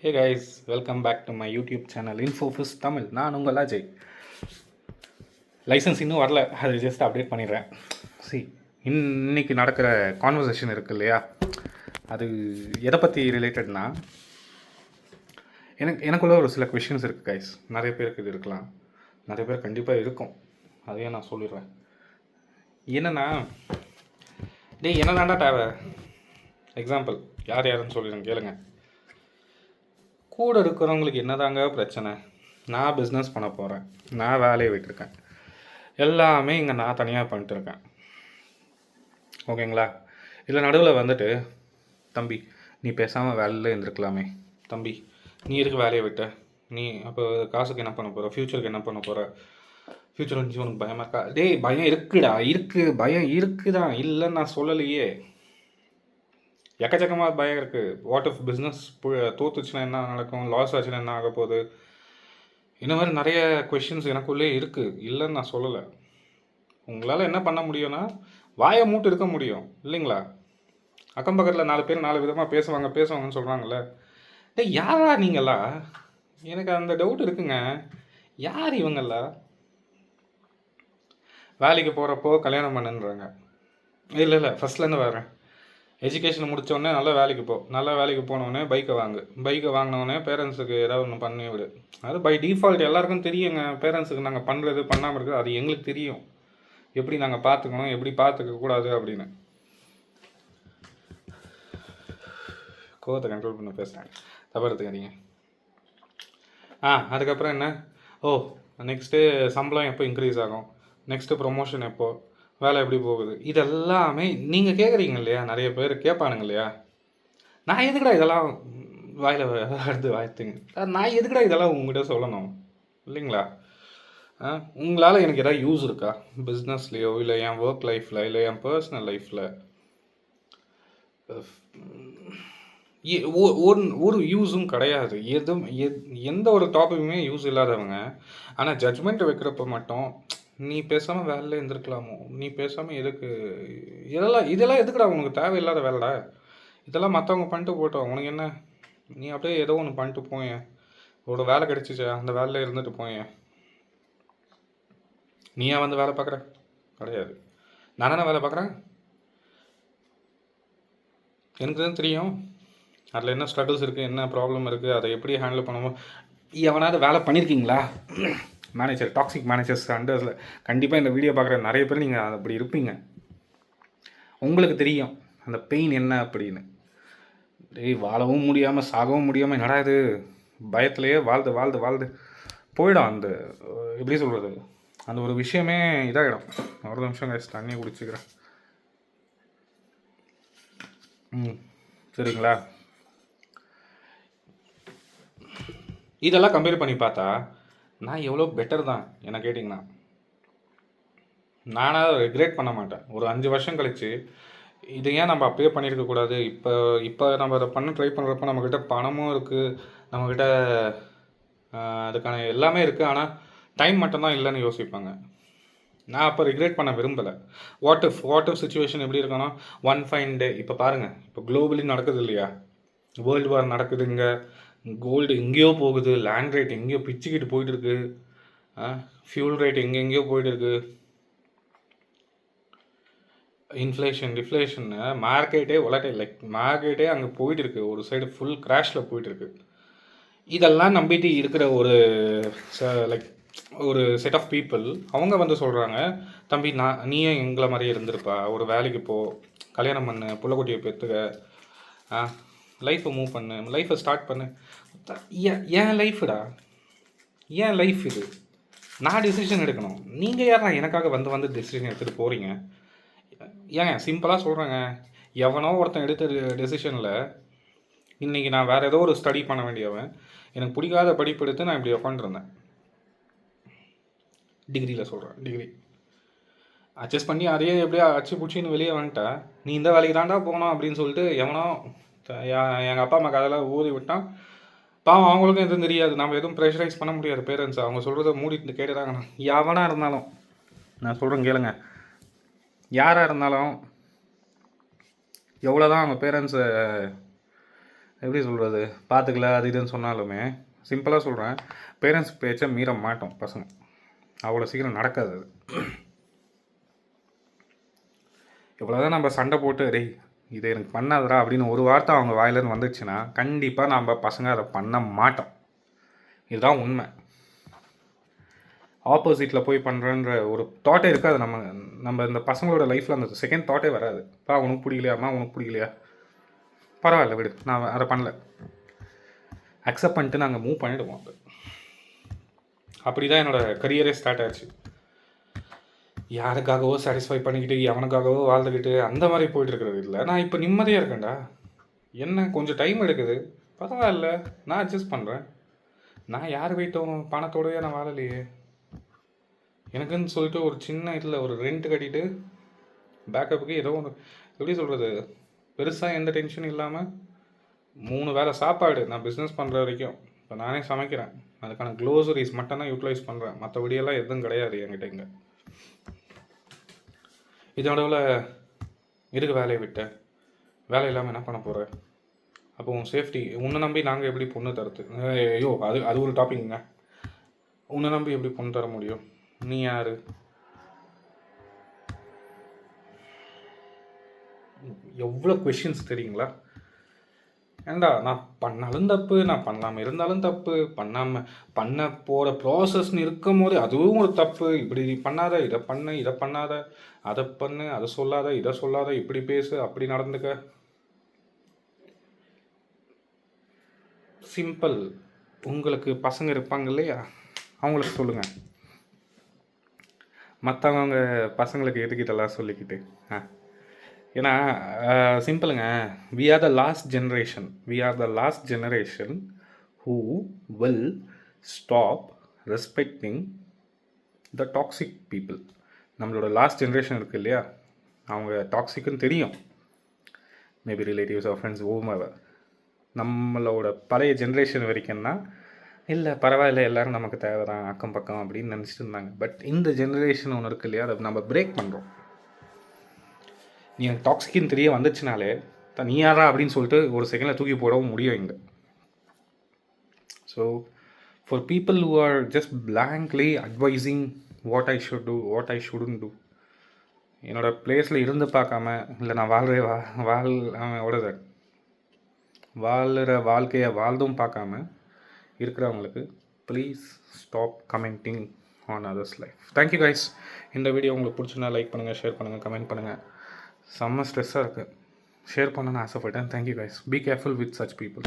Hey guys, welcome back to my YouTube channel இன்ஃபோஃபிஸ் தமிழ். நான் உங்கள் அஜய். லைசன்ஸ் இன்னும் வரல, அது ஜஸ்ட் அப்டேட் பண்ணிடுறேன். இன்னைக்கு நடக்கிற கான்வர்சேஷன் இருக்குது இல்லையா, அது எதை பற்றி ரிலேட்டட்னா, எனக்குள்ள ஒரு சில கொஷின்ஸ் இருக்குது கைஸ். நிறைய பேருக்கு இது இருக்கலாம், நிறைய பேர் கண்டிப்பாக இருக்கும். அதையே நான் சொல்லிடுறேன். என்னென்னா, என்ன தாண்டா தேவை? எக்ஸாம்பிள் யார் யாருன்னு சொல்லிடுறேன் கேளுங்க. கூட இருக்கிறவங்களுக்கு என்னதாங்க பிரச்சனை? நான் பிஸ்னஸ் பண்ண போகிறேன், நான் வேலையை விட்டுருக்கேன், எல்லாமே இங்கே நான் தனியாக பண்ணிட்டுருக்கேன், ஓகேங்களா? இதில் நடுவில் வந்துட்டு, தம்பி நீ பேசாமல் வேலையில் இருந்திருக்கலாமே, தம்பி நீ எதுக்கு வேலையை விட்ட, நீ அப்போ காசுக்கு என்ன பண்ண போகிற, ஃப்யூச்சருக்கு என்ன பண்ண போகிற, ஃப்யூச்சர் வந்து உனக்கு பயமாக இருக்கா? டேய், பயம் இருக்குடா, இருக்குது, பயம் இருக்குதான், இல்லைன்னு நான் சொல்லலையே. எக்கச்சக்கமாக பயம் இருக்குது. வாட் இஃப் பிஸ்னஸ் தோத்துச்சுன்னா என்ன நடக்கும், லாஸ் ஆச்சுன்னா என்ன ஆக போகுது, இந்த மாதிரி நிறைய கொஷின்ஸ் எனக்குள்ளே இருக்குது, இல்லைன்னு நான் சொல்லலை. உங்களால் என்ன பண்ண முடியும்னா வாயை மூட்டு இருக்க முடியும், இல்லைங்களா? அக்கம் பக்கத்தில் 4 பேர் 4 விதமாக பேசுவாங்கன்னு சொல்கிறாங்கல்ல. டேய், யாரா நீங்களா? எனக்கு அந்த டவுட் இருக்குங்க. யார் இவங்களா? வேலைக்கு போகிறப்போ கல்யாணம் பண்ணுன்றாங்க. இல்லை ஃபஸ்ட்லேருந்து வரேன். எஜுகேஷன் முடித்தோடனே நல்ல வேலைக்கு போ, நல்ல வேலைக்கு போனோடனே பைக்கை வாங்கினோடனே பேரண்ட்ஸுக்கு ஏதாவது ஒன்று பண்ணி விடு. அது பை டிஃபால்ட் எல்லாருக்கும் தெரியுங்க. பேரண்ட்ஸுக்கு நாங்கள் பண்ணுறது பண்ணாமல் இருக்குது அது எங்களுக்கு தெரியும், எப்படி நாங்கள் பார்த்துக்கணும், எப்படி பார்த்துக்க கூடாது அப்படின்னு. கோவத்தை கண்ட்ரோல் பண்ண பேசுகிறேன், தப்பாக எடுத்துக்காதீங்க. அதுக்கப்புறம் என்ன? நெக்ஸ்ட்டு சம்பளம் எப்போ இன்க்ரீஸ் ஆகும், நெக்ஸ்ட்டு ப்ரொமோஷன் எப்போ, வேலை எப்படி போகுது, இதெல்லாமே நீங்கள் கேட்குறீங்க இல்லையா? நிறைய பேர் கேட்பானுங்க இல்லையா? நான் எதுக்குடா இதெல்லாம் வாயில் அடுத்து வாழ்த்துங்க, நான் எதுக்குடா இதெல்லாம் உங்கள்கிட்ட சொல்லணும், இல்லைங்களா? உங்களால் எனக்கு எதாவது யூஸ் இருக்கா பிஸ்னஸ்லேயோ, இல்லை என் ஒர்க் லைஃப்பில், இல்லை என் பர்சனல் லைஃப்பில்? ஒரு யூஸும் கிடையாது. எந்த ஒரு டாப்பிக்குமே யூஸ் இல்லாதவங்க. ஆனால் ஜட்ஜ்மெண்ட் வைக்கிறப்ப மட்டும், நீ பேசாமல் வேலையில் இருந்திருக்கலாமோ, நீ பேசாமல் எதுக்கு இதெல்லாம் எதுக்குடா உனக்கு தேவையில்லாத வேலைடா, இதெல்லாம் மற்றவங்க பண்ணிட்டு போட்டோம், உனக்கு என்ன? நீ அப்படியே ஏதோ ஒன்று பண்ணிட்டு போயேன், ஒரு வேலை கிடச்சிச்சா அந்த வேலையில் இருந்துட்டு போயேன். நீ ஏன் வந்து வேலை பார்க்குற? கிடையாது, நான் என்ன வேலை பார்க்குறேன், எனக்கு தான் தெரியும் அதில் என்ன ஸ்ட்ரகிள்ஸ் இருக்குது, என்ன ப்ராப்ளம் இருக்குது, அதை எப்படி ஹேண்டில் பண்ணுவோம். எவனாவது வேலை பண்ணியிருக்கீங்களா? மேனேஜர், டாக்ஸிக் மேனேஜர்ஸ் அண்டர்ஸில் கண்டிப்பாக இந்த வீடியோ பார்க்குற நிறைய பேர் நீங்கள் அப்படி இருப்பீங்க. உங்களுக்கு தெரியும் அந்த பெயின் என்ன அப்படின்னு. வாழவும் முடியாமல் சாகவும் முடியாமல் என்னடா இது பயத்துலேயே வாழ்ந்து போயிடும். அந்த எப்படி சொல்கிறது, அந்த ஒரு விஷயமே இதாகிடும். ஒரு நிமிஷம் கழிச்சு தண்ணியை குடிச்சிக்கிறேன். சரிங்களா? இதெல்லாம் கம்பேர் பண்ணி பார்த்தா நான் எவ்வளோ பெட்டர் தான் என்ன கேட்டிங்கன்னா. நானாக ரெக்ரெட் பண்ண மாட்டேன். ஒரு 5 வருஷம் கழித்து இது ஏன் நம்ம அப்பயே பண்ணியிருக்கக்கூடாது, இப்போ நம்ம அதை பண்ண ட்ரை பண்ணுறப்ப நம்மக்கிட்ட பணமும் இருக்குது, நம்மக்கிட்ட அதுக்கான எல்லாமே இருக்குது, ஆனால் டைம் மட்டும்தான் இல்லைன்னு யோசிப்பாங்க. நான் அப்போ ரிக்ரெட் பண்ண விரும்பலை. வாட் இஃப் சுச்சுவேஷன் எப்படி இருக்கணும், ஒன் ஃபைன் டே. இப்போ பாருங்கள், இப்போ குளோபலி நடக்குது இல்லையா, வேர்ல்டு வார் நடக்குதுங்க, கோல்டு எங்கேயோ போகுது, லேண்ட் ரேட் எங்கேயோ பிச்சுக்கிட்டு போயிட்டுருக்கு, ஃபியூல் ரேட் எங்கெங்கேயோ போயிட்டுருக்கு, இன்ஃப்ளேஷன் டிஃப்ளேஷன்னு மார்க்கெட்டே மார்க்கெட்டே அங்கே போயிட்டுருக்கு, ஒரு சைடு ஃபுல் கிராஷில் போயிட்டுருக்கு. இதெல்லாம் நம்பிட்டு இருக்கிற ஒரு செட் ஆஃப் பீப்புள் அவங்க வந்து சொல்கிறாங்க, தம்பி நீயே எங்களை மாதிரியே இருந்திருப்பா, ஒரு வேலைக்கு போ, கல்யாணம் பண்ணு, புள்ளக்குட்டியை பெற்றுக்க, லைஃப்பை மூவ் பண்ணு, லைஃப்பை ஸ்டார்ட் பண்ணு. ஏன் லைஃப்டா, ஏன் லைஃப் இது? நான் டிசிஷன் எடுக்கணும், நீங்கள் யாரா எனக்காக வந்து டிசிஷன் எடுத்துகிட்டு போகிறீங்க? ஏங்க சிம்பிளாக சொல்கிறேங்க, எவனோ ஒருத்தன் எடுத்த டெசிஷனில் இன்றைக்கி நான் வேறு ஏதோ ஒரு ஸ்டடி பண்ண வேண்டியவன், எனக்கு பிடிக்காத படிப்பு எடுத்து நான் இப்படி உட்காந்துருந்தேன். டிகிரியில் சொல்கிறேன், டிகிரி அட்ஜஸ்ட் பண்ணி அதையே எப்படியா அச்சு பிடிச்சின்னு வெளியே வந்துட்டா, நீ இந்த வேலைக்கு தாண்டா போகணும் அப்படின்னு சொல்லிட்டு எவனோ எங்கள் அப்பா அம்மாக்கு அதெல்லாம் ஊதி விட்டான். பாவம், அவங்களுக்கும் எதுவும் தெரியாது, நம்ம எதுவும் ப்ரெஷரைஸ் பண்ண முடியாது. பேரண்ட்ஸ் அவங்க சொல்கிறத மூடிட்டு கேட்டுதாங்கண்ணா. எவனாக இருந்தாலும் நான் சொல்கிறேன் கேளுங்க, யாராக இருந்தாலும் எவ்வளோ தான் அவங்க பேரண்ட்ஸை எப்படி சொல்கிறது, பார்த்துக்கல அது இதுன்னு சொன்னாலுமே சிம்பிளாக சொல்கிறேன், பேரண்ட்ஸ் பேச்சை மீற மாட்டோம் பசங்க, அவ்வளோ சீக்கிரம் நடக்காது அது. எவ்வளோதான் நம்ம சண்டை போட்டு டேய் இதை எனக்கு பண்ணாதடா அப்படின்னு ஒரு வார்த்தை அவங்க வாயிலேருந்து வந்துச்சுன்னா கண்டிப்பாக நம்ம பசங்க அதை பண்ண மாட்டோம். இதுதான் உண்மை. ஆப்போசிட்டில் போய் பண்ணுறன்ற ஒரு தாட்டே இருக்காது. நம்ம இந்த பசங்களோட லைஃப்பில் அந்த செகண்ட் தாட்டே வராது. உனக்கு பிடிக்கலையாம்மா, உனக்கு பிடிக்கலையா, பரவாயில்ல விடு, நான் அதை பண்ணல, அக்செப்ட் பண்ணிட்டு நாங்கள் மூவ் பண்ணிவிடுவோம். அப்படி தான் என்னோடய கரியரே ஸ்டார்ட் ஆச்சு. யாருக்காகவோ சாட்டிஸ்ஃபை பண்ணிக்கிட்டு எவனுக்காகவோ வாழ்ந்துக்கிட்டு அந்த மாதிரி போயிட்டுருக்கிறது இல்லை. நான் இப்போ நிம்மதியாக இருக்கேன்டா. என்ன கொஞ்சம் டைம் எடுக்குது, பரவாயில்ல, நான் அட்ஜஸ்ட் பண்ணுறேன். நான் யார் வீட்டும் பணத்தோடய நான் வாழலையே. எனக்குன்னு சொல்லிட்டு ஒரு சின்ன இதில் ஒரு ரெண்ட் கட்டிட்டு பேக்கப்புக்கு ஏதோ ஒன்று, எப்படி சொல்கிறது, பெருசாக எந்த டென்ஷனும் இல்லாமல் 3 வேளை சாப்பாடு. நான் பிஸ்னஸ் பண்ணுற வரைக்கும் இப்போ நானே சமைக்கிறேன், அதுக்கான க்ளோசரிஸ் மட்டும்தான் யூட்டிலைஸ் பண்ணுறேன், மற்றபடியெல்லாம் எதுவும் கிடையாது என்கிட்ட. இங்கே இதோடவில் எதுக்கு வேலையை விட்டேன், வேலை இல்லாமல் என்ன பண்ண போகிறேன், அப்போ உன் சேஃப்டி, உன்னை நம்பி நாங்கள் எப்படி பொண்ணு தரது? ஐயோ அது ஒரு டாபிக்ங்க. உன்னை நம்பி எப்படி பொண்ணு தர முடியும், நீ யார்? எவ்வளோ கொஷின்ஸ் தெரியுங்களா? ஏண்டா நான் பண்ணாலும் தப்பு, நான் பண்ணாமல் இருந்தாலும் தப்பு, பண்ண போகிற ப்ராசஸ்ன்னு இருக்கும் போது அதுவும் ஒரு தப்பு. இப்படி பண்ணாத, இதை பண்ணாத, அதை பண்ணு, அதை சொல்லாத, இதை சொல்லாத, இப்படி பேசு, அப்படி நடந்துக்க. சிம்பிள். உங்களுக்கு பசங்க இருப்பாங்க இல்லையா, அவங்களுக்கு சொல்லுங்கள். மற்றவங்க பசங்களுக்கு எதுக்கு இதெல்லாம் சொல்லிக்கிட்டு? ஏன்னா சிம்பிளுங்க, we are the last generation who will stop respecting the toxic people. நம்மளோட லாஸ்ட் ஜென்ரேஷன் இருக்குது இல்லையா, அவங்க டாக்ஸிக்குன்னு தெரியும். Maybe relatives or friends over. நம்மளோட பழைய ஜென்ரேஷன் வரைக்கும்னா இல்லை பரவாயில்ல, எல்லோரும் நமக்கு தேவை தான், அக்கம் பக்கம் அப்படின்னு நினச்சிட்டு இருந்தாங்க. பட் இந்த ஜென்ரேஷன் ஒன்று இருக்குது இல்லையா, அதை நம்ம பிரேக் பண்ணுறோம். நீ எனக்கு டாக்ஸிக்குன்னு தெரிய வந்துச்சுனாலே நீ யாரா அப்படின்னு சொல்லிட்டு ஒரு செகண்டில் தூக்கி போடவும் முடியும் இங்கே. So far people who are just blankly advising what I should do, what I shouldn't do, என்னோடய பிளேஸில் இருந்து பார்க்காம, இல்லை நான் வாழ்கிற வாழ்க்கையை வாழ்ந்தும் பார்க்காம இருக்கிறவங்களுக்கு please stop commenting on others life. Thank you guys. இந்த வீடியோ உங்களுக்கு பிடிச்சுன்னா லைக் பண்ணுங்கள், ஷேர் பண்ணுங்கள், கமெண்ட் பண்ணுங்கள். செம்ம ஸ்ட்ரெஸ்ஸாக இருக்குது, ஷேர் பண்ணணும்னு ஆசைப்பட்டேன். Thank you guys. Be careful with such people.